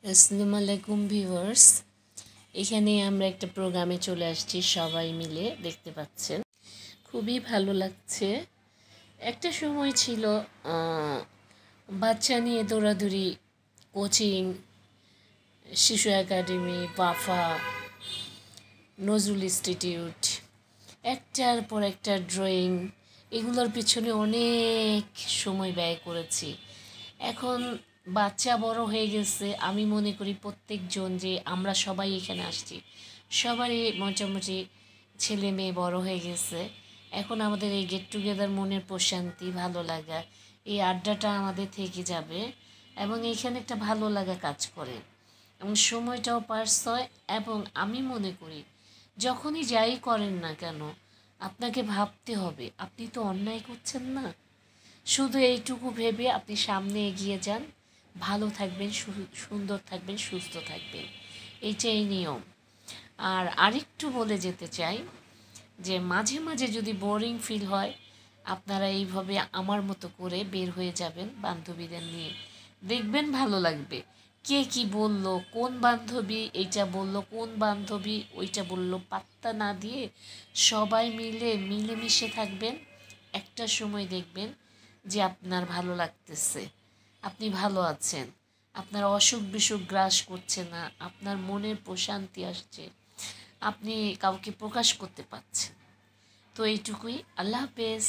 আসসালামু আলাইকুম ভিউয়ার্স। এখানে আমরা একটা প্রোগ্রামে চলে আসছি, সবাই মিলে দেখতে পাচ্ছেন, খুবই ভালো লাগছে। একটা সময় ছিল বাচ্চা নিয়ে দৌড়াদৌড়ি, কোচিং, শিশু একাডেমি, বাফা, নজরুল ইনস্টিটিউট, একটার পর একটা ড্রয়িং, এগুলোর পিছনে অনেক সময় ব্যয় করেছি। এখন বাচ্চা বড় হয়ে গেছে, আমি মনে করি প্রত্যেকজন যে আমরা সবাই এখানে আসছি, সবারই মোটামুটি ছেলে মেয়ে বড় হয়ে গেছে। এখন আমাদের এই গেট টুগেদার, মনের প্রশান্তি, ভালো লাগা, এই আড্ডাটা আমাদের থেকে যাবে এবং এইখানে একটা ভালো লাগা কাজ করে এবং সময়টাও পাস হয়। এবং আমি মনে করি যখনই যাই করেন না কেন, আপনাকে ভাবতে হবে আপনি তো অন্যায় করছেন না। শুধু এইটুকু ভেবে আপনি সামনে এগিয়ে যান, ভালো থাকবেন, সুন্দর থাকবেন, সুস্থ থাকবেন, এইটাই নিয়ম। আর আরেকটু বলে যেতে চাই যে মাঝে মাঝে যদি বোরিং ফিল হয়, আপনারা এইভাবে আমার মতো করে বের হয়ে যাবেন বান্ধবীদের নিয়ে, দেখবেন ভালো লাগবে। কে কি বলল, কোন বান্ধবী এইটা বলল, কোন বান্ধবী ওইটা বলল, পাত্তা না দিয়ে সবাই মিলে মিলেমিশে থাকবেন। একটা সময় দেখবেন যে আপনার ভালো লাগতেছে, আপনি ভালো আছেন, আপনার অসুখ বিসুখ গ্রাস করছে না, আপনার মনের প্রশান্তি আসছে, আপনি কাউকে প্রকাশ করতে পারছেন। তো এইটুকুই। আল্লাহ হাফেজ।